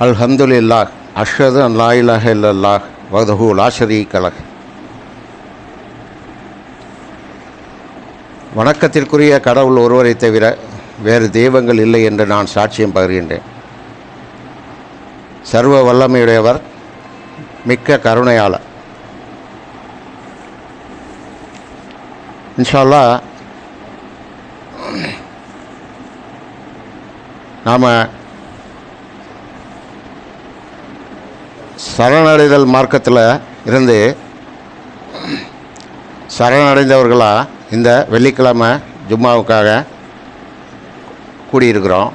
அல்ஹம்துலில்லாஹ் அஷ்ஹது அன் லா இலாஹ இல்லல்லாஹ் வஹ்தஹு லா ஷரீக லஹ். வணக்கத்திற்குரிய கடவுள் ஒருவரை தவிர வேறு தெய்வங்கள் இல்லை என்று நான் சாட்சியம் பகிர்கின்றேன். சர்வ வல்லமையுடையவர், மிக்க கருணையாளர். இன்ஷா அல்லாஹ் நாம் சரணடைதல் மார்க்கத்தில் இருந்து சரணடைந்தவர்களாக இந்த வெள்ளிக்கிழமை ஜும்மாவுக்காக கூடியிருக்கிறோம்.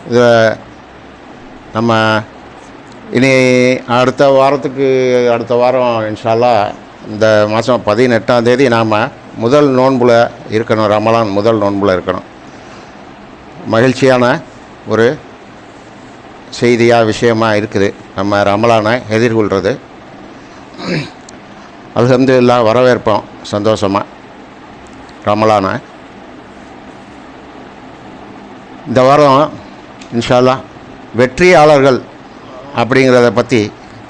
இதை நம்ம இனி அடுத்த வாரம் இன்ஷா அல்லாஹ் இந்த மாதம் 18ஆம் தேதி நாம் முதல் நோன்பில் இருக்கணும். ரமலான் முதல் நோன்பில் இருக்கணும். மகிழ்ச்சியான ஒரு செய்தியாக விஷயமாக இருக்குது நம்ம ரமலானை எதிர்கொள்கிறது. அல்ஹம்துலில்லாஹ் வரவேற்போம் சந்தோஷமாக ரமலானை. இந்த வாரம் இன்ஷா அல்லாஹ் வெற்றியாளர்கள் அப்படிங்கிறத பற்றி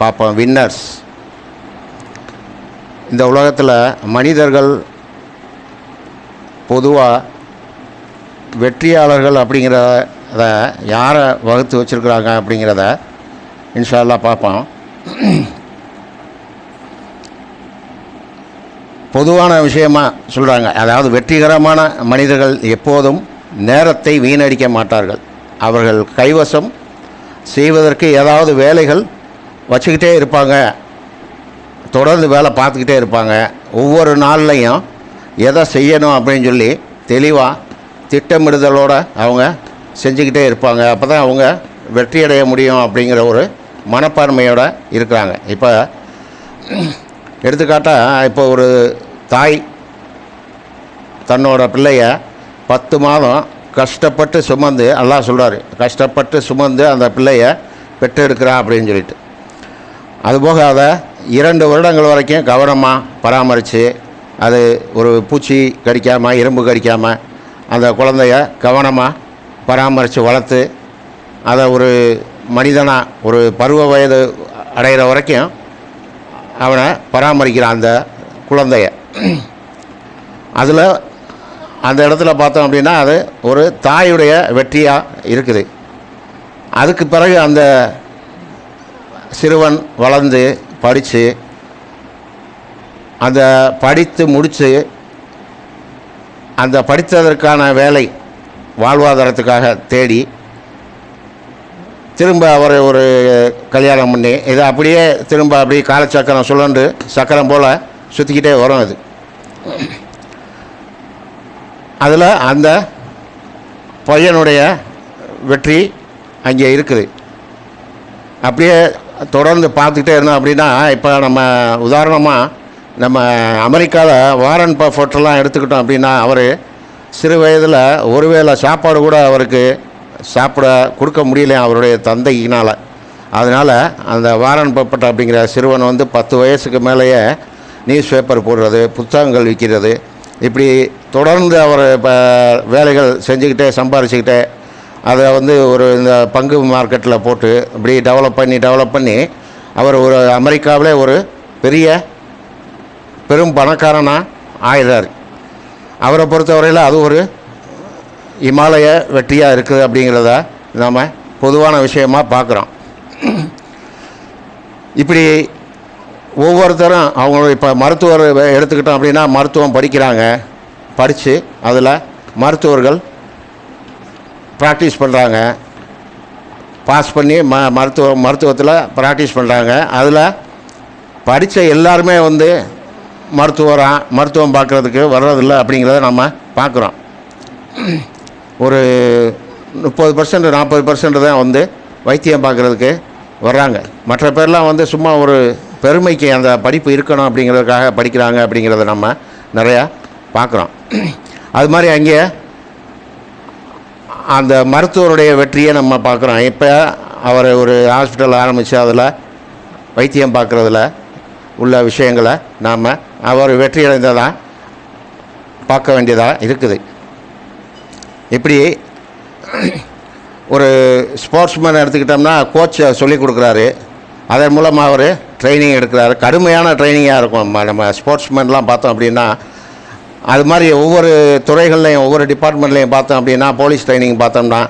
பார்ப்போம். வின்னர்ஸ். இந்த உலகத்தில் மனிதர்கள் பொதுவாக வெற்றியாளர்கள் அப்படிங்கிறத யாரை வகுத்து வச்சுருக்குறாங்க அப்படிங்கிறத இன்ஷா அல்லாஹ் பார்ப்போம். பொதுவான விஷயமாக சொல்கிறாங்க. அதாவது வெற்றிகரமான மனிதர்கள் எப்போதும் நேரத்தை வீணடிக்க மாட்டார்கள். அவர்கள் கைவசம் செய்வதற்கு ஏதாவது வேலைகள் வச்சுக்கிட்டே இருப்பாங்க. தொடர்ந்து வேலை பார்த்துக்கிட்டே இருப்பாங்க. ஒவ்வொரு நாள்லையும் எதை செய்யணும் அப்படின்னு சொல்லி தெளிவாக திட்டமிடுதலோடு அவங்க செஞ்சுக்கிட்டே இருப்பாங்க. அப்போ தான் அவங்க வெற்றியடைய முடியும் அப்படிங்கிற ஒரு மனப்பான்மையோடு இருக்கிறாங்க. இப்போ எடுத்துக்காட்டால் இப்போ ஒரு தாய் தன்னோட பிள்ளைய 10 மாதம் கஷ்டப்பட்டு சுமந்து, அல்லாஹ் சொல்கிறாரு, கஷ்டப்பட்டு சுமந்து அந்த பிள்ளைய பெற்றெடுக்கிறா அப்படின்னு சொல்லிட்டு, அதுபோக அதை 2 வருடங்கள் வரைக்கும் கவனமாக பராமரித்து, அது ஒரு பூச்சி கடிக்காமல் எறும்பு கடிக்காமல் அந்த குழந்தைய கவனமாக பராமரித்து வளர்த்து அதை ஒரு மனிதனாக ஒரு பருவ வயது அடைகிற வரைக்கும் அவனை பராமரிக்கிறான் அந்த குழந்தைய. அதில் அந்த இடத்துல பார்த்தோம் அப்படின்னா அது ஒரு தாயுடைய வெற்றியாக இருக்குது. அதுக்கு பிறகு அந்த சிறுவன் வளர்ந்து படித்து அந்த படித்து முடித்து அந்த படித்ததற்கான வேலை வாழ்வாதாரத்துக்காக தேடி திரும்ப அவர் ஒரு கல்யாணம் பண்ணி இதை அப்படியே திரும்ப அப்படியே காலச்சக்கரம் சுழன்று சக்கரம் போல் சுற்றிக்கிட்டே வரும். அது அதில் அந்த பையனுடைய வெற்றி அங்கே இருக்குது. அப்படியே தொடர்ந்து பார்த்துக்கிட்டே இருந்தோம் அப்படின்னா, இப்போ நம்ம உதாரணமாக நம்ம அமெரிக்காவில் வாரன் பஃபெட்டெல்லாம் எடுத்துக்கிட்டோம் அப்படின்னா, அவர் சிறு வயதில் ஒருவேளை சாப்பாடு கூட அவருக்கு சாப்பிட கொடுக்க முடியலையா அவருடைய தந்தையினால். அதனால் அந்த வாரன் பஃபெட் அப்படிங்கிற சிறுவன் 10 வயசுக்கு மேலேயே நியூஸ் பேப்பர் போடுறது, புத்தகங்கள் விற்கிறது, இப்படி தொடர்ந்து அவர் இப்போ வேலைகள் செஞ்சுக்கிட்டே சம்பாரிச்சுக்கிட்டே அதை ஒரு இந்த பங்கு மார்க்கெட்டில் போட்டு இப்படி டெவலப் பண்ணி அவர் ஒரு அமெரிக்காவிலே ஒரு பெரும் பணக்காரனாக ஆயிடுறார். அவரை பொறுத்தவரையில் அது ஒரு இமாலய வெற்றியாக இருக்குது அப்படிங்கிறத நாம் பொதுவான விஷயமாக பார்க்குறோம். இப்படி ஒவ்வொருத்தரும் அவங்க இப்போ மருத்துவர் எடுத்துக்கிட்டோம் அப்படின்னா, மருத்துவம் படிக்கிறாங்க. படித்து அதில் மருத்துவர்கள் ப்ராக்டிஸ் பண்ணுறாங்க. பாஸ் பண்ணி மருத்துவத்தில் ப்ராக்டிஸ் பண்ணுறாங்க. அதில் படித்த எல்லாருமே மருத்துவம் பார்க்குறதுக்கு வர்றதில்லை அப்படிங்கிறத நம்ம பார்க்குறோம். ஒரு 30% 40% தான் வைத்தியம் பார்க்குறதுக்கு வர்றாங்க. மற்ற பேர்லாம் சும்மா ஒரு பெருமைக்கு அந்த படிப்பு இருக்கணும் அப்படிங்கிறதுக்காக படிக்கிறாங்க அப்படிங்கிறத நம்ம நிறையா பார்க்குறோம். அது மாதிரி அங்கே அந்த மருத்துவருடைய வெற்றியை நம்ம பார்க்குறோம். இப்போ அவர் ஒரு ஹாஸ்பிட்டல் ஆரம்பித்து அதில் வைத்தியம் பார்க்குறதுல உள்ள விஷயங்களை நாம் அவர் வெற்றியடைந்ததாக பார்க்க வேண்டியதாக இருக்குது. இப்படி ஒரு ஸ்போர்ட்ஸ்மேன் எடுத்துக்கிட்டோம்னா கோச் சொல்லிக் கொடுக்குறாரு, அதன் மூலமாக அவர் ட்ரைனிங் எடுக்கிறாரு. கடுமையான ட்ரைனிங்காக இருக்கும். நம்ம ஸ்போர்ட்ஸ்மேன்லாம் பார்த்தோம் அப்படின்னா, அது மாதிரி ஒவ்வொரு துறைகள்லையும் ஒவ்வொரு டிபார்ட்மெண்ட்லேயும் பார்த்தோம் அப்படின்னா, போலீஸ் ட்ரைனிங் பார்த்தோம்னா,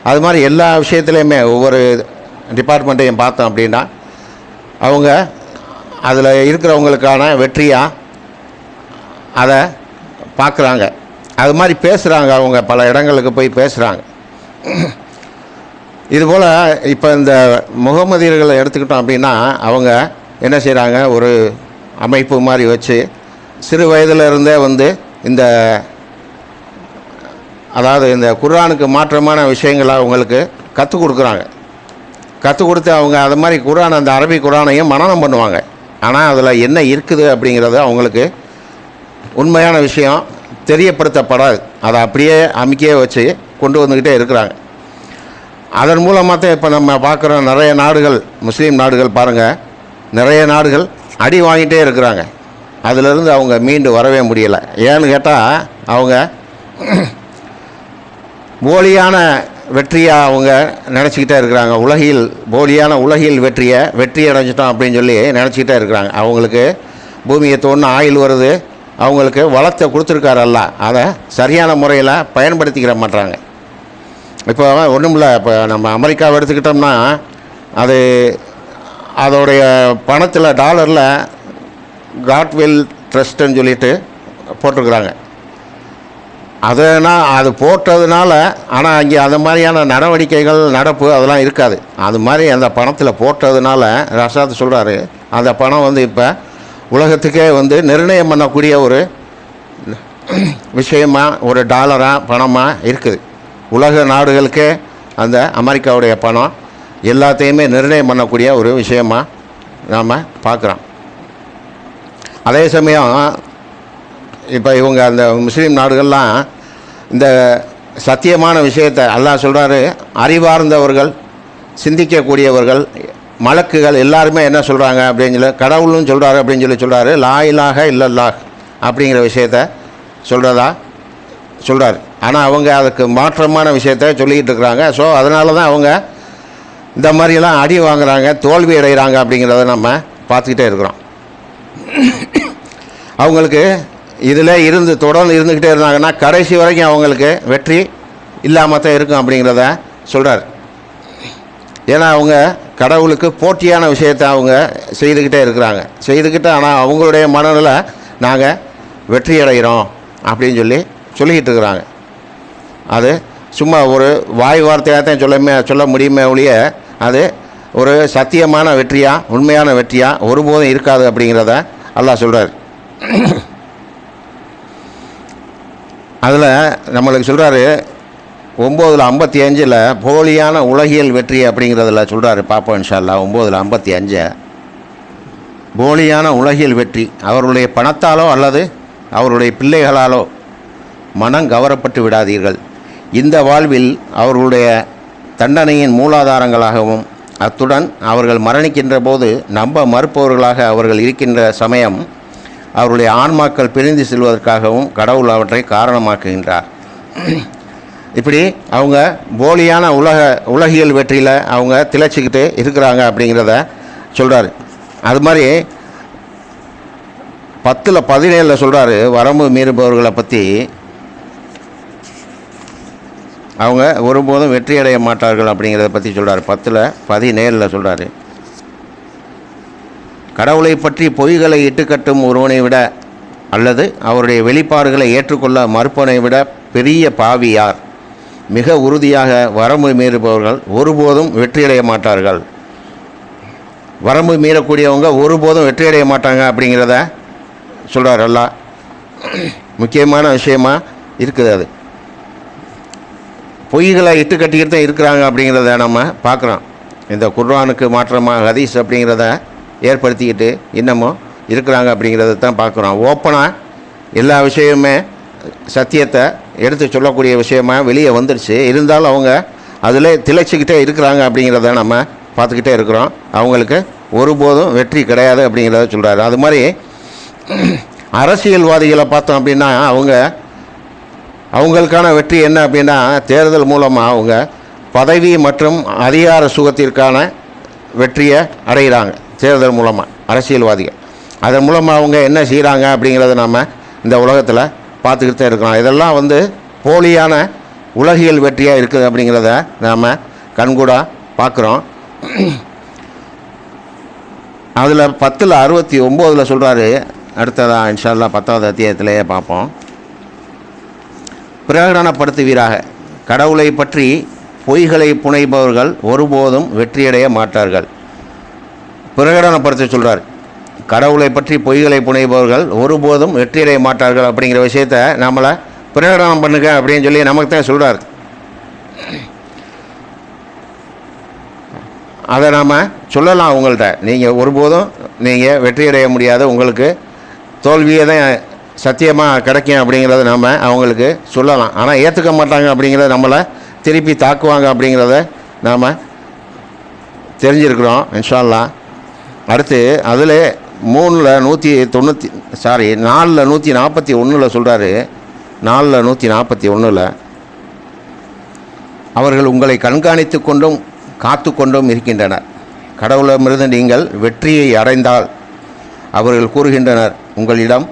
அது மாதிரி எல்லா விஷயத்துலையுமே ஒவ்வொரு டிபார்ட்மெண்ட்டையும் பார்த்தோம் அப்படின்னா, அவங்க அதில் இருக்கிறவங்களுக்கான வெற்றியாக அதை பார்க்குறாங்க. அது மாதிரி பேசுகிறாங்க, அவங்க பல இடங்களுக்கு போய் பேசுகிறாங்க. இதுபோல் இப்போ இந்த முகமதியர்களை எடுத்துக்கிட்டோம் அப்படின்னா, அவங்க என்ன செய்கிறாங்க, ஒரு அமைப்பு மாதிரி வச்சு சிறு வயதில் இருந்தே வந்து இந்த அதாவது இந்த குர்ஆனுக்கு மாற்றமான விஷயங்களை அவங்களுக்கு கற்றுக் கொடுக்குறாங்க. கற்றுக் கொடுத்து அவங்க அது மாதிரி குர்ஆன், அந்த அரபி குர்ஆனையும் மனனம் பண்ணுவாங்க. ஆனால் அதில் என்ன இருக்குது அப்படிங்கிறது அவங்களுக்கு உண்மையான விஷயம் தெரியப்படுத்தப்படாது. அதை அப்படியே அமைக்கியே வச்சு கொண்டு வந்துக்கிட்டே இருக்கிறாங்க. அதன் மூலமாக தான் இப்போ நம்ம பார்க்குற நிறைய நாடுகள், முஸ்லீம் நாடுகள் பாருங்கள், நிறைய நாடுகள் அடி வாங்கிட்டே இருக்கிறாங்க. அதிலிருந்து அவங்க மீண்டு வரவே முடியலை. ஏன்னு கேட்டால் அவங்க போலியான வெற்றியாக அவங்க நினச்சிக்கிட்டே இருக்கிறாங்க. போலியான உலகில் வெற்றி அடைஞ்சிட்டோம் அப்படின்னு சொல்லி நினச்சிக்கிட்டே இருக்கிறாங்க. அவங்களுக்கு பூமியை தோணுன்னு ஆயில் வருது, அவங்களுக்கு வளத்தை கொடுத்துருக்காரு அல்லாஹ், அதை சரியான முறையில் பயன்படுத்திக்கிற மாட்டாங்க. இப்போ ஒன்றும் இல்லை, இப்போ நம்ம அமெரிக்காவை எடுத்துக்கிட்டோம்னா அதோடைய பணத்தில் டாலரில் காட்வில் ட்ரஸ்ட்டுன்னு சொல்லிட்டு போட்டிருக்கிறாங்க. அது போட்டதுனால, ஆனால் அங்கே அந்த மாதிரியான நடவடிக்கைகள் நடப்பு அதெல்லாம் இருக்காது. அது மாதிரி அந்த பணத்தில் போட்டதுனால ரஷாத் சொல்கிறாரு, அந்த பணம் வந்து இப்போ உலகத்துக்கே வந்து நிர்ணயம் பண்ணக்கூடிய ஒரு விஷயமாக, ஒரு டாலராக பணமாக இருக்குது. உலக நாடுகளுக்கே அந்த அமெரிக்காவுடைய பணம் எல்லாத்தையுமே நிர்ணயம் பண்ணக்கூடிய ஒரு விஷயமாக நாம் பார்க்குறோம். அதே சமயம் இப்போ இவங்க அந்த முஸ்லீம் நாடுகள்லாம் இந்த சத்தியமான விஷயத்தை அல்லாஹ் சொல்கிறாரு, அறிவார்ந்தவர்கள், சிந்திக்கக்கூடியவர்கள், மலக்குகள் எல்லாருமே என்ன சொல்கிறாங்க அப்படின்னு சொல்லி, கடவுள்னு சொல்கிறாரு அப்படின்னு சொல்கிறாரு, லா இலாஹ இல்லல்லாஹ் அப்படிங்கிற விஷயத்த சொல்கிறாரு. ஆனால் அவங்க அதுக்கு மாற்றமான விஷயத்த சொல்லிக்கிட்டு இருக்கிறாங்க. ஸோ அதனால தான் அவங்க இந்த மாதிரியெல்லாம் அடி வாங்குகிறாங்க, தோல்வி அடைகிறாங்க அப்படிங்கிறத நம்ம பார்த்துக்கிட்டே இருக்கிறோம். அவங்களுக்கு இதில் தொடர்ந்து இருந்துக்கிட்டே இருந்தாங்கன்னா கடைசி வரைக்கும் அவங்களுக்கு வெற்றி இல்லாமல் தான் இருக்கும் அப்படிங்கிறத சொல்கிறார். ஏன்னா அவங்க கடவுளுக்கு போட்டியான விஷயத்தை அவங்க செய்துக்கிட்டே ஆனால் அவங்களுடைய மனநிலை நாங்கள் வெற்றி அடைகிறோம் அப்படின்னு சொல்லிக்கிட்டு இருக்கிறாங்க. அது சும்மா ஒரு வாய் வார்த்தையாக தான் சொல்ல முடியுமே ஒழிய, அது ஒரு சத்தியமான வெற்றியாக, உண்மையான வெற்றியாக ஒருபோதும் இருக்காது அப்படிங்கிறத அல்லாஹ் சொல்கிறார். அதில் நம்மளுக்கு சொல்கிறாரு 9:55 போலியான உலகியல் வெற்றி அப்படிங்கிறதுல சொல்கிறாரு. பார்ப்போம் இன்ஷா அல்லாஹ். 9:55 போலியான உலகியல் வெற்றி, அவருடைய பணத்தாலோ அல்லது அவருடைய பிள்ளைகளாலோ மனம் கவரப்பட்டு விடாதீர்கள். இந்த வாழ்வில் அவர்களுடைய தண்டனையின் மூலாதாரங்களாகவும், அத்துடன் அவர்கள் மரணிக்கின்ற போது நம்ப மறுப்பவர்களாக அவர்கள் இருக்கின்ற சமயம் அவருடைய ஆன்மாக்கள் பிரிந்து செல்வதற்காகவும் கடவுள் அவற்றை காரணமாக்குகின்றார். இப்படி அவங்க போலியான உலகியல் வெற்றியில் அவங்க திளைச்சிக்கிட்டு இருக்கிறாங்க அப்படிங்கிறத சொல்கிறாரு. அது மாதிரி 10:17 சொல்கிறாரு, வரம்பு மீறுபவர்களை பற்றி. அவங்க ஒருபோதும் வெற்றி அடைய மாட்டார்கள் அப்படிங்கிறத பற்றி சொல்கிறார். 10:17 சொல்கிறாரு, கடவுளை பற்றி பொய்களை இட்டுக்கட்டும் ஒருவனை விட அல்லது அவருடைய வெளிப்பாடுகளை ஏற்றுக்கொள்ள மறுப்பவனை விட பெரிய பாவி யார்? மிக உறுதியாக வரம்பு மீறுபவர்கள் ஒருபோதும் வெற்றியடைய மாட்டார்கள். வரம்பு மீறக்கூடியவங்க ஒருபோதும் வெற்றியடைய மாட்டாங்க அப்படிங்கிறத சொல்கிறார் அல்லாஹ். முக்கியமான விஷயமாக இருக்குது. அது பொய்களை இட்டு கட்டிக்கிட்டு தான் இருக்கிறாங்க அப்படிங்கிறத நம்ம பார்க்குறோம். இந்த குர்ஆனுக்கு மாற்றமாக ஹதீஸ் அப்படிங்கிறத ஏற்படுத்திக்கிட்டு இன்னமும் இருக்கிறாங்க அப்படிங்கிறத தான் பார்க்குறோம். ஓப்பனாக எல்லா விஷயமுமே சத்தியத்தை எடுத்து சொல்லக்கூடிய விஷயமாக வெளியே வந்துடுச்சு. இருந்தாலும் அவங்க அதில் திளைச்சிக்கிட்டே இருக்கிறாங்க அப்படிங்கிறத நம்ம பார்த்துக்கிட்டே இருக்கிறோம். அவங்களுக்கு ஒருபோதும் வெற்றி கிடையாது அப்படிங்கிறத சொல்கிறாரு. அது மாதிரி அரசியல்வாதிகளை பார்த்தோம் அப்படின்னா அவங்களுக்கான வெற்றி என்ன அப்படின்னா, தேர்தல் மூலமாக அவங்க பதவி மற்றும் அதிகார சுகத்திற்கான வெற்றியை அடைகிறாங்க தேர்தல் மூலமாக அரசியல்வாதிகள். அதன் மூலமாக அவங்க என்ன செய்கிறாங்க அப்படிங்கிறத நாம் இந்த உலகத்தில் பார்த்துக்கிட்டு தான் இருக்கிறோம். இதெல்லாம் வந்து போலியான உலகியல் வெற்றியாக இருக்குது அப்படிங்கிறத நாம் கண்கூடாக பார்க்குறோம். அதில் 10:69 சொல்கிறாரு. அடுத்ததாக இன்ஷா அல்லாஹ் 10வது அத்தியாயத்திலேயே பார்ப்போம். பிரகடனப்படுத்துவீராக, கடவுளை பற்றி பொய்களை புனைபவர்கள் ஒருபோதும் வெற்றியடைய மாட்டார்கள். பிரகடனப்படுத்த சொல்கிறார். கடவுளை பற்றி பொய்களை புனைபவர்கள் ஒருபோதும் வெற்றியடைய மாட்டார்கள் அப்படிங்கிற விஷயத்தை நம்மளை பிரகடனம் பண்ணுங்க அப்படின்னு சொல்லி நமக்கு தான் சொல்கிறார். அதை நாம் சொல்லலாம் அவங்கள்ட்ட, நீங்கள் ஒருபோதும் நீங்கள் வெற்றியடைய முடியாது, உங்களுக்கு தோல்வியே தான் சத்தியமாக கிடைக்கும் அப்படிங்கிறத நாம் அவங்களுக்கு சொல்லலாம். ஆனால் ஏற்றுக்க மாட்டாங்க அப்படிங்கிறத நம்மளை திருப்பி தாக்குவாங்க அப்படிங்கிறத நாம் தெரிஞ்சிருக்கிறோம் இன்ஷா அல்லாஹ். அடுத்து அதில் 4:141 சொல்கிறாரு. 4:141 அவர்கள் உங்களை கண்காணித்து கொண்டும் காத்து கொண்டும் இருக்கின்றனர். கடவுளமிருந்து நீங்கள் வெற்றியை அடைந்தால் அவர்கள் கூறுகின்றனர், உங்களிடம்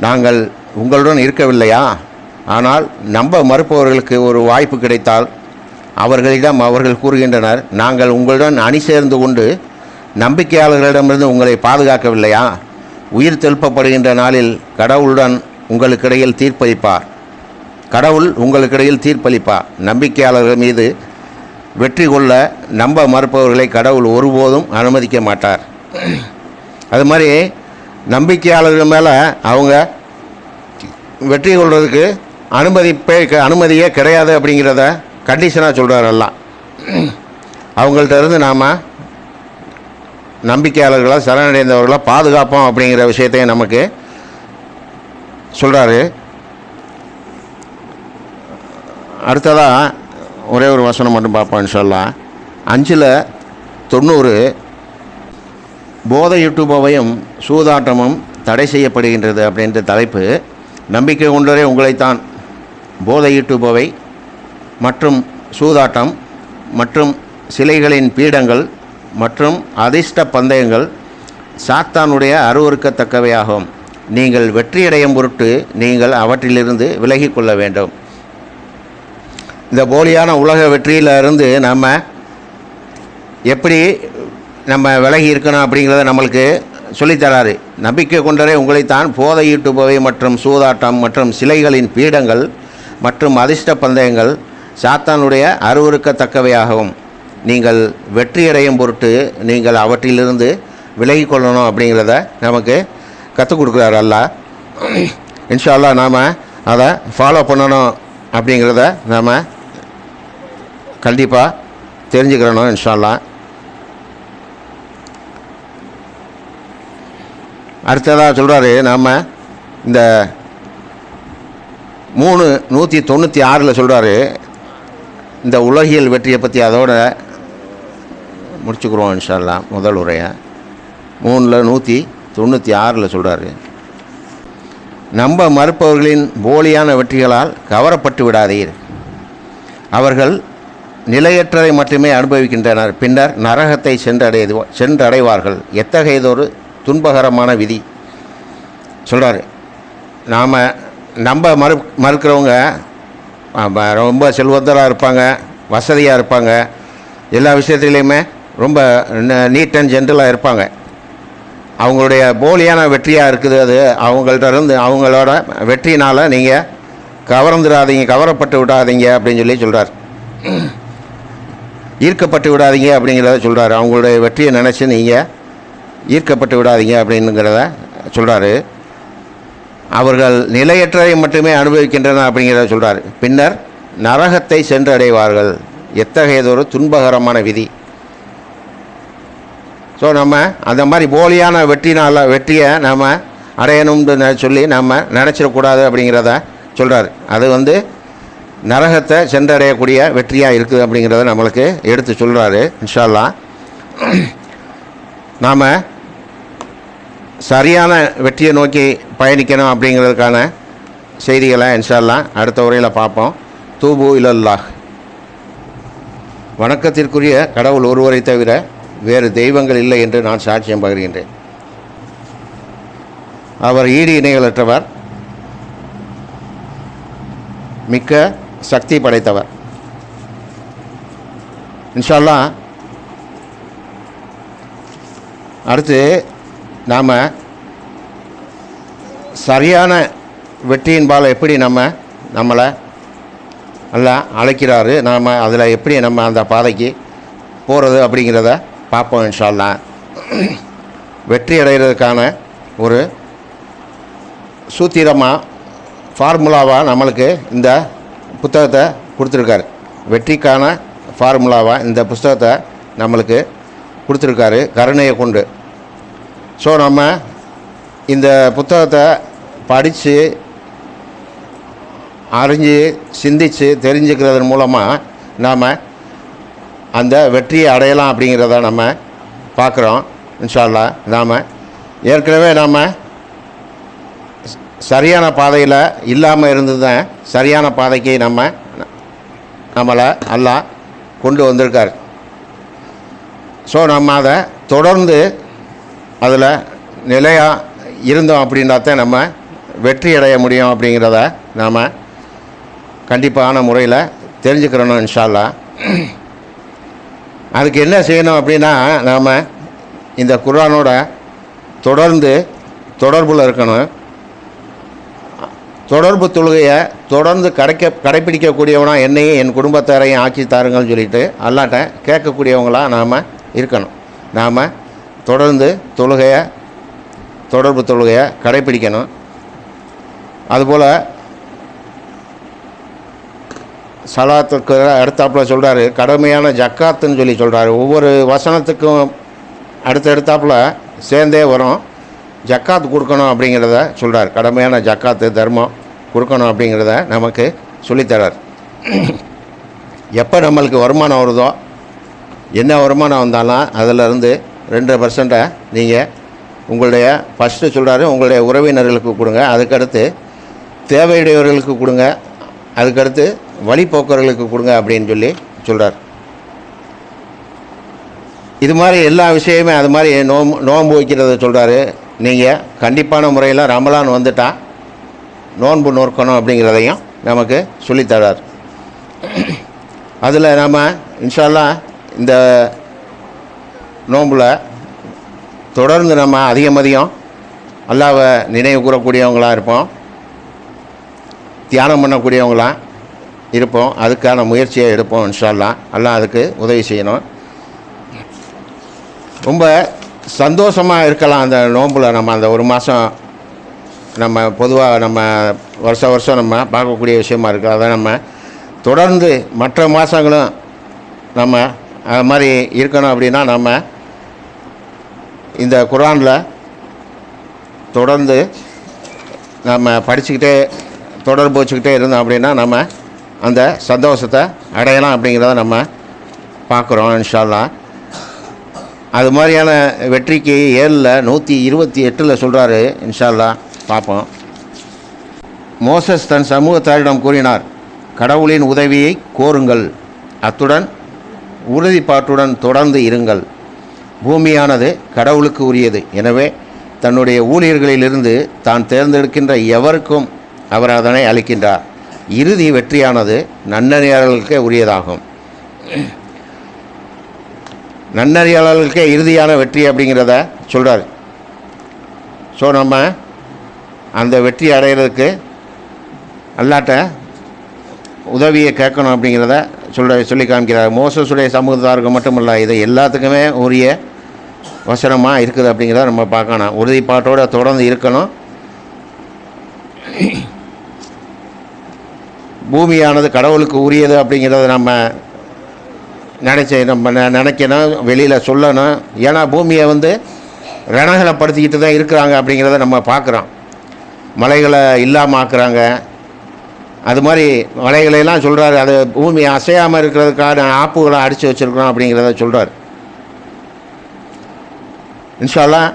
நாங்கள் உங்களுடன் இருக்கவில்லையா? ஆனால் நம்ப மறுப்பவர்களுக்கு ஒரு வாய்ப்பு கிடைத்தால் அவர்களிடம் அவர்கள் கூறுகின்றனர், நாங்கள் உங்களுடன் அணி சேர்ந்து கொண்டு நம்பிக்கையாளர்களிடமிருந்து உங்களை பாதுகாக்கவில்லையா? உயிர் தெழுப்பப்படுகின்ற நாளில் கடவுளுடன் உங்களுக்கிடையில் தீர்ப்பளிப்பார். கடவுள் உங்களுக்கிடையில் தீர்ப்பளிப்பார். நம்பிக்கையாளர்கள் மீது வெற்றி கொள்ள நம்ப மறுப்பவர்களை கடவுள் ஒருபோதும் அனுமதிக்க மாட்டார். அது மாதிரி நம்பிக்கையாளர்கள் மேலே அவங்க வெற்றி கொள்வதற்கு அனுமதியே கிடையாது அப்படிங்கிறத கண்டிஷனாக சொல்கிறார் எல்லாம். அவங்கள்ட்ட இருந்து நாம் நம்பிக்கையாளர்களாக சரணடைந்தவர்களாக பாதுகாப்போம் அப்படிங்கிற விஷயத்தையும் நமக்கு சொல்கிறாரு. அடுத்ததாக ஒரே ஒரு வசனம் மட்டும் பார்ப்போம் இன்ஷா அல்லாஹ். 5:90 போதையூட்டுபவையும் சூதாட்டமும் தடை செய்யப்படுகின்றது அப்படின்ற தலைப்பு. நம்பிக்கை கொண்டவரே உங்களைத்தான் போதையூட்டுபவை மற்றும் சூதாட்டம் மற்றும் சிலைகளின் பீடங்கள் மற்றும் அதிர்ஷ்ட பந்தயங்கள் சாத்தானுடைய அருவருக்கத்தக்கவையாகும். நீங்கள் வெற்றியடையும் பொருட்டு நீங்கள் அவற்றிலிருந்து விலகி கொள்ள வேண்டும். இந்த போலியான உலக வெற்றியிலிருந்து நம்ம எப்படி விலகி இருக்கணும் அப்படிங்கிறத நம்மளுக்கு சொல்லித்தராரு. நம்பிக்கை கொண்டரே உங்களைத்தான் போதையூட்டுபவை மற்றும் சூதாட்டம் மற்றும் சிலைகளின் பீடங்கள் மற்றும் அதிர்ஷ்ட பந்தயங்கள் சாத்தானுடைய அருவருக்கத்தக்கவையாகவும் நீங்கள் வெற்றியடையும் பொருட்டு நீங்கள் அவற்றிலிருந்து விலகி கொள்ளணும் அப்படிங்கிறத நமக்கு கற்றுக் கொடுக்குறாரு அல்லாஹ். இன்ஷா அல்லாஹ் நாம் அதை ஃபாலோ பண்ணணும் அப்படிங்கிறத நாம் கண்டிப்பாக தெரிஞ்சுக்கிறணும் இன்ஷா அல்லாஹ். அடுத்ததாக சொல்கிறாரு, நாம் இந்த 196 சொல்கிறாரு இந்த உலகியல் வெற்றியை பற்றி. அதோட முடிச்சுக்கிறோம் இன்ஷா அல்லாஹ் முதல் உரையை. 196 சொல்கிறாரு, நம்ப மறுப்பவர்களின் போலியான வெற்றிகளால் கவரப்பட்டு விடாதீர். அவர்கள் நிலையற்றதை மட்டுமே அனுபவிக்கின்றனர், பின்னர் நரகத்தை சென்றடைவார்கள். எத்தகையதொரு துன்பகரமான விதி சொல்கிறாரு. நாம் மறுக்கிறவங்க ரொம்ப செல்வந்தராக இருப்பாங்க, வசதியாக இருப்பாங்க, எல்லா விஷயத்துலேயுமே ரொம்ப நீட் அண்ட் ஜென்ரலாக இருப்பாங்க. அவங்களுடைய போலியான வெற்றியாக இருக்குது. அது அவங்களோட வெற்றினால் நீங்கள் கவரப்பட்டு விடாதீங்க அப்படின்னு சொல்கிறார். ஈர்க்கப்பட்டு விடாதீங்க அப்படிங்கிறத சொல்கிறாரு. அவங்களுடைய வெற்றியை நினச்சி நீங்கள் ஈர்க்கப்பட்டு விடாதீங்க அப்படிங்கிறத சொல்கிறாரு. அவர்கள் நிலையற்றதை மட்டுமே அனுபவிக்கின்றனர் அப்படிங்கிறத சொல்கிறார். பின்னர் நரகத்தை சென்றடைவார்கள். எத்தகையதொரு துன்பகரமான விதி. ஸோ நம்ம அந்த மாதிரி போலியான வெற்றியை நம்ம அடையணும்னு சொல்லி நம்ம நினச்சிடக்கூடாது அப்படிங்கிறத சொல்கிறார். அது நரகத்தை சென்றடையக்கூடிய வெற்றியாக இருக்குது அப்படிங்கிறத நம்மளுக்கு எடுத்து சொல்கிறாரு. இன்ஷா அல்லாஹ் நாம் சரியான வெற்றியை நோக்கி பயணிக்கணும் அப்படிங்கிறதுக்கான செய்திகளை இன்ஷா அல்லாஹ் அடுத்த உரையில் பார்ப்போம். தூபு இலல்லாஹ். வணக்கத்திற்குரிய கடவுள் ஒருவரை தவிர வேறு தெய்வங்கள் இல்லை என்று நான் சாட்சியம் பகிர்கின்றேன். அவர் ஈடு இணைகளற்றவர், மிக்க சக்தி படைத்தவர். இன்ஷா அல்லாஹ் அடுத்து நாம் சரியான வெற்றியின்பால் எப்படி நம்மளை எல்லாம் அழைக்கிறாரு, நாம் அதில் எப்படி நம்ம அந்த பாதைக்கு போகிறது அப்படிங்கிறத பார்ப்போம் இன்ஷா அல்லாஹ். வெற்றி அடைகிறதுக்கான ஒரு சூத்திரமாக ஃபார்முலாவாக நம்மளுக்கு இந்த புத்தகத்தை கொடுத்துருக்காரு. வெற்றிக்கான ஃபார்முலாவாக இந்த புத்தகத்தை நம்மளுக்கு கொடுத்துருக்காரு கருணையை கொண்டு. ஸோ நம்ம இந்த புத்தகத்தை படித்து அறிஞ்சு சிந்தித்து தெரிஞ்சுக்கிறதன் மூலமாக நாம் அந்த வெற்றியை அடையலாம் அப்படிங்கிறத நம்ம பார்க்குறோம் இன்ஷா அல்லாஹ். நாம் ஏற்கனவே சரியான பாதையில் இல்லாமல் இருந்து தான் சரியான பாதைக்கு நம்மளை அல்லாஹ் கொண்டு வந்திருக்கார். ஸோ நம்ம அதை தொடர்ந்து அதில் நிலையாக இருந்தோம் அப்படின்னா தான் நம்ம வெற்றி அடைய முடியும் அப்படிங்கிறத நாம் கண்டிப்பான முறையில் தெரிஞ்சுக்கிறணும் இன்ஷா அல்லாஹ். அதுக்கு என்ன செய்யணும் அப்படின்னா, நாம் இந்த குர்ஆனோட தொடர்ந்து தொடர்பில் இருக்கணும். தொடர்பு தொழுகையை தொடர்ந்து கடைப்பிடிக்கக்கூடியவனாக என்னையும் என் குடும்பத்தாரையும் ஆக்கி தாருங்கள்னு சொல்லிட்டு அல்லாட்ட கேட்கக்கூடியவங்களாக நாம் இருக்கணும். நாம் தொடர்ந்து தொடர்பு தொழுகையை கடைப்பிடிக்கணும். அதுபோல் சலாத்துக்கு அடுத்தாப்பில் சொல்கிறாரு, கடமையான ஜக்காத்துன்னு சொல்லி சொல்கிறாரு. ஒவ்வொரு வசனத்துக்கும் அடுத்தாப்பில் சேர்ந்தே வரும். ஜக்காத்து கொடுக்கணும் அப்படிங்கிறத சொல்கிறார். கடமையான ஜக்காத்து தர்மம் கொடுக்கணும் அப்படிங்கிறத நமக்கு சொல்லித்தரார். எப்போ நம்மளுக்கு வருமானம் வருதோ, என்ன வருமானம் வந்தாலும் அதிலிருந்து 2% நீங்கள் உங்களுடைய ஃபஸ்ட்டு சொல்கிறாரு உங்களுடைய உறவினர்களுக்கு கொடுங்க, அதுக்கடுத்து தேவையுடையவர்களுக்கு கொடுங்க, அதுக்கடுத்து வழிபோக்கர்களுக்கு கொடுங்க அப்படின்னு சொல்லி சொல்கிறார். இது மாதிரி எல்லா விஷயமே அது மாதிரி நோன்பு வைக்கிறத சொல்கிறாரு. நீங்கள் கண்டிப்பான முறையில் ரமலான் வந்துட்டால் நோன்பு நோக்கணும் அப்படிங்கிறதையும் நமக்கு சொல்லித்தரார். அதில் நம்ம இன்ஷா அல்லாஹ் இந்த நோம்பில் தொடர்ந்து நம்ம அதிகம் அல்லாஹ்வை நினைவு கூறக்கூடியவங்களாக இருப்போம், தியானம் பண்ணக்கூடியவங்களாக இருப்போம். அதுக்கான முயற்சியை எடுப்போம் இன்ஷா அல்லாஹ். அல்லாஹ் அதுக்கு உதவி செய்யணும். ரொம்ப சந்தோஷமாக இருக்கலாம் அந்த நோம்பில். நம்ம அந்த ஒரு மாதம் நம்ம பொதுவாக நம்ம வருஷம் நம்ம பார்க்கக்கூடிய விஷயமா இருக்குது. அதை நம்ம தொடர்ந்து மற்ற மாதங்களும் நம்ம அது மாதிரி இருக்கணும். அப்படின்னா நம்ம இந்த குர்ஆனில் தொடர்ந்து நம்ம படிச்சுக்கிட்டே தொடர்பு வச்சுக்கிட்டே இருந்தோம் அப்படின்னா நம்ம அந்த சந்தோஷத்தை அடையலாம் அப்படிங்கிறத நம்ம பார்க்குறோம் இன்ஷா அல்லாஹ். அது மாதிரியான வெற்றிக்கு 7:128 சொல்கிறாரு இன்ஷா அல்லாஹ். பார்ப்போம். மோசஸ் தன் சமூகத்தாரிடம் கூறினார், கடவுளின் உதவியை கோருங்கள், அத்துடன் உறுதிப்பாட்டுடன் தொடர்ந்து இருங்கள். பூமியானது கடவுளுக்கு உரியது. எனவே தன்னுடைய ஊழியர்களிலிருந்து தான் தேர்ந்தெடுக்கின்ற எவருக்கும் அவர் அதனை அளிக்கின்றார். இறுதி வெற்றியானது நன்னறியாளர்களுக்கே உரியதாகும். நன்னறியாளர்களுக்கே இறுதியான வெற்றி அப்படிங்கிறத சொல்கிறார். ஸோ நம்ம அந்த வெற்றி அடைகிறதுக்கு அல்லாட்ட உதவியை கேட்கணும் அப்படிங்கிறத சொல்லி காமிக்கிறார். மோசஸுடைய சமூகத்தாருக்கு மட்டுமல்ல, இது எல்லாத்துக்குமே உரிய வசனமாக இருக்குது அப்படிங்கிறத நம்ம பார்க்கணும். உறுதிப்பாட்டோடு தொடர்ந்து இருக்கணும். பூமியானது கடவுளுக்கு உரியது அப்படிங்கிறத நம்ம நினைக்கணும், வெளியில் சொல்லணும். ஏன்னா பூமியை ரணகலப்படுத்திக்கிட்டு தான் இருக்கிறாங்க அப்படிங்கிறத நம்ம பார்க்குறோம். மலைகளை இல்லாமல் ஆக்குறாங்க. அது மாதிரி மலைகளையெல்லாம் சொல்கிறாரு, அது பூமி அசையாமல் இருக்கிறதுக்கான ஆப்புகளை அடித்து வச்சுருக்கிறோம் அப்படிங்கிறத சொல்கிறார். இன்ஷா அல்லாஹ்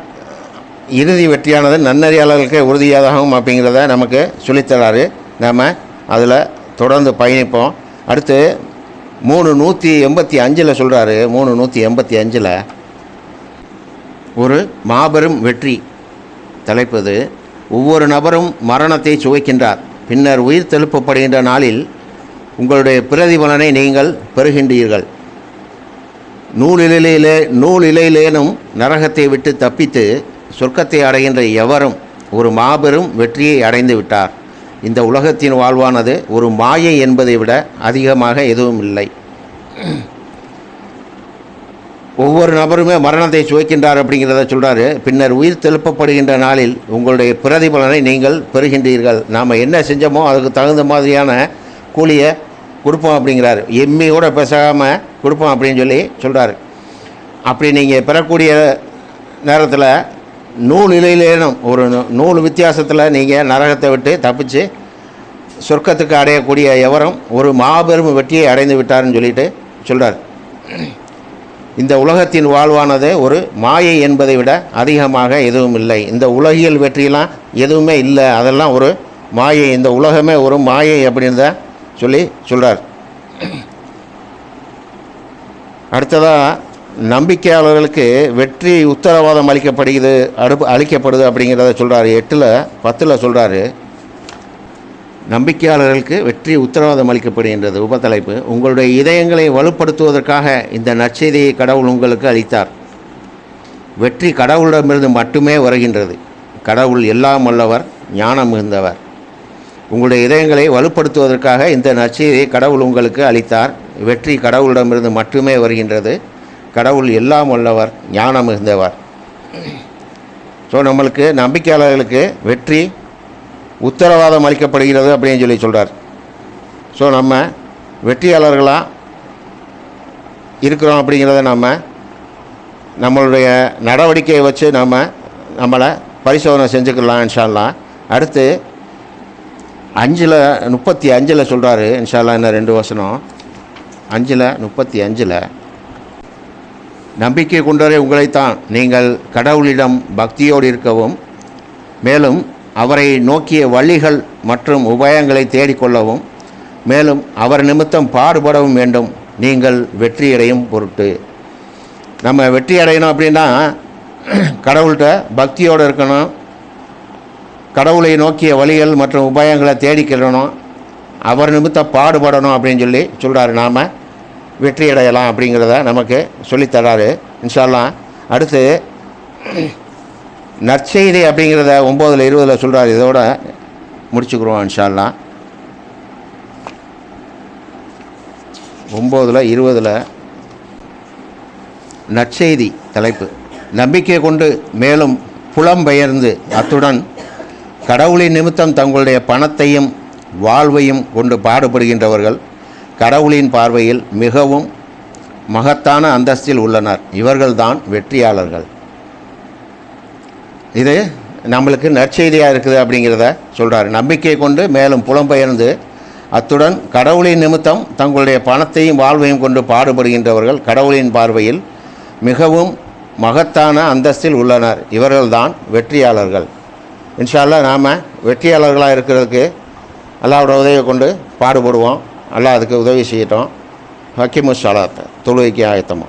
இறுதி வெற்றியானது நன்னறியாளர்களுக்கே உறுதியாகவும் அப்படிங்கிறத நமக்கு சொல்லித்தராரு. நாம் அதில் தொடர்ந்து பயணிப்போம். அடுத்து 385 சொல்கிறாரு. 385 ஒரு மாபெரும் வெற்றி தலைப்பது. ஒவ்வொரு நபரும் மரணத்தை சுவைக்கின்றார். பின்னர் உயிர் தெழுப்பப்படுகின்ற நாளில் உங்களுடைய பிரதிபலனை நீங்கள் பெறுகின்றீர்கள். நூலிலேனும் நரகத்தை விட்டு தப்பித்து சொர்க்கத்தை அடைகின்ற எவரும் ஒரு மாபெரும் வெற்றியை அடைந்து விட்டார். இந்த உலகத்தின் வாழ்வானது ஒரு மாயை என்பதை விட அதிகமாக எதுவும் இல்லை. ஒவ்வொரு நபருமே மரணத்தை சுவைக்கின்றார் அப்படிங்கிறத சொல்கிறாரு. பின்னர் உயிர் தெழுப்பப்படுகின்ற நாளில் உங்களுடைய பிரதிபலனை நீங்கள் பெறுகின்றீர்கள். நாம் என்ன செஞ்சோமோ அதுக்கு தகுந்த மாதிரியான கூலியை கொடுப்போம் அப்படிங்கிறாரு. எம்மியோட பேசாமல் கொடுப்போம் அப்படின்னு சொல்லி சொல்கிறாரு. அப்படி நீங்கள் பெறக்கூடிய நேரத்தில் நூலிலேனும் ஒரு நூல் வித்தியாசத்தில் நீங்கள் நரகத்தை விட்டு தப்பிச்சு சொர்க்கத்துக்கு அடையக்கூடிய எவரும் ஒரு மாபெரும் வெற்றியை அடைந்து விட்டார்னு சொல்லிட்டு சொல்கிறார். இந்த உலகத்தின் வாழ்வானது ஒரு மாயை என்பதை விட அதிகமாக எதுவும் இல்லை. இந்த உலகியல் வெற்றியெல்லாம் எதுவுமே இல்லை, அதெல்லாம் ஒரு மாயை. இந்த உலகமே ஒரு மாயை அப்படின்னு சொல்கிறார். அடுத்ததாக நம்பிக்கையாளர்களுக்கு வெற்றி உத்தரவாதம் அளிக்கப்படுது அப்படிங்கிறத சொல்கிறாரு. 8-10 சொல்கிறாரு. நம்பிக்கையாளர்களுக்கு வெற்றி உத்தரவாதம் அளிக்கப்படுகின்றது. உபத்தலைப்பு: உங்களுடைய இதயங்களை வலுப்படுத்துவதற்காக இந்த நற்செய்தியை கடவுள் உங்களுக்கு அளித்தார். வெற்றி கடவுளிடமிருந்து மட்டுமே வருகின்றது. கடவுள் எல்லாம் வல்லவர், ஞானம் மிகுந்தவர். உங்களுடைய இதயங்களை வலுப்படுத்துவதற்காக இந்த நற்செய்தியை கடவுள் உங்களுக்கு அளித்தார். வெற்றி கடவுளிடமிருந்து மட்டுமே வருகின்றது. கடவுள் எல்லாம் வல்லவர், ஞானம் மிகுந்தவர். ஸோ நம்மளுக்கு நம்பிக்கையாளர்களுக்கு வெற்றி உத்தரவாதம் அளிக்கப்படுகிறது அப்படின்னு சொல்கிறார். ஸோ நம்ம வெற்றியாளர்களாக இருக்கிறோம் அப்படிங்கிறத நம்மளுடைய நடவடிக்கையை வச்சு நம்மளை பரிசோதனை செஞ்சுக்கலாம் இன்ஷா அல்லாஹ். அடுத்து 5:35 சொல்கிறாரு இன்ஷா அல்லாஹ். இன்னும் 2 வசனம். 5:35 நம்பிக்கை கொண்டவரே உங்களைத்தான் நீங்கள் கடவுளிடம் பக்தியோடு இருக்கவும், மேலும் அவரை நோக்கிய வழிகள் மற்றும் உபாயங்களை தேடிக்கொள்ளவும், மேலும் அவர் நிமித்தம் பாடுபடவும் வேண்டும், நீங்கள் வெற்றியடையும் பொருட்டு. நம்ம வெற்றி அடையணும் அப்படின்னா கடவுள்கிட்ட பக்தியோடு இருக்கணும், கடவுளை நோக்கிய வழிகள் மற்றும் உபாயங்களை தேடிக்கொள்ளணும், அவர் நிமித்தம் பாடுபடணும் அப்படின்னு சொல்கிறாரு. நாம் வெற்றி அடையலாம் அப்படிங்கிறத நமக்கு சொல்லித்தராரு இன்ஷா அல்லாஹ். அடுத்து நற்செய்தி அப்படிங்கிறத 9:20 சொல்கிறார். இதோட முடிச்சுக்கிறோம் இன்ஷா அல்லாஹ். 9:20 நற்செய்தி தலைப்பு: நம்பிக்கை கொண்டு மேலும் புலம்பெயர்ந்து அத்துடன் கடவுளின் நிமித்தம் தங்களுடைய பணத்தையும் வாழ்வையும் கொண்டு பாடுபடுகின்றவர்கள் கடவுளின் பார்வையில் மிகவும் மகத்தான அந்தஸ்தில் உள்ளனர். இவர்கள்தான் வெற்றியாளர்கள். இது நம்மளுக்கு நற்செய்தியாக இருக்குது அப்படிங்கிறத சொல்கிறார். நம்பிக்கை கொண்டு மேலும் புலம்பெயர்ந்து அத்துடன் கடவுளின் நிமித்தம் தங்களுடைய பணத்தையும் வாழ்வையும் கொண்டு பாடுபடுகின்றவர்கள் கடவுளின் பார்வையில் மிகவும் மகத்தான அந்தஸ்தில் உள்ளனர். இவர்கள்தான் வெற்றியாளர்கள். இன்ஷா அல்லாஹ் நாம் வெற்றியாளர்களாக இருக்கிறதுக்கு அல்லாஹ்வோட உதவியை கொண்டு பாடுபடுவோம். அல்லாஹ் அதுக்கு உதவி செய்யட்டும். ஹக்கீமுஸ் ஸலாத், தொழுகைக்கு ஆயத்தமாக.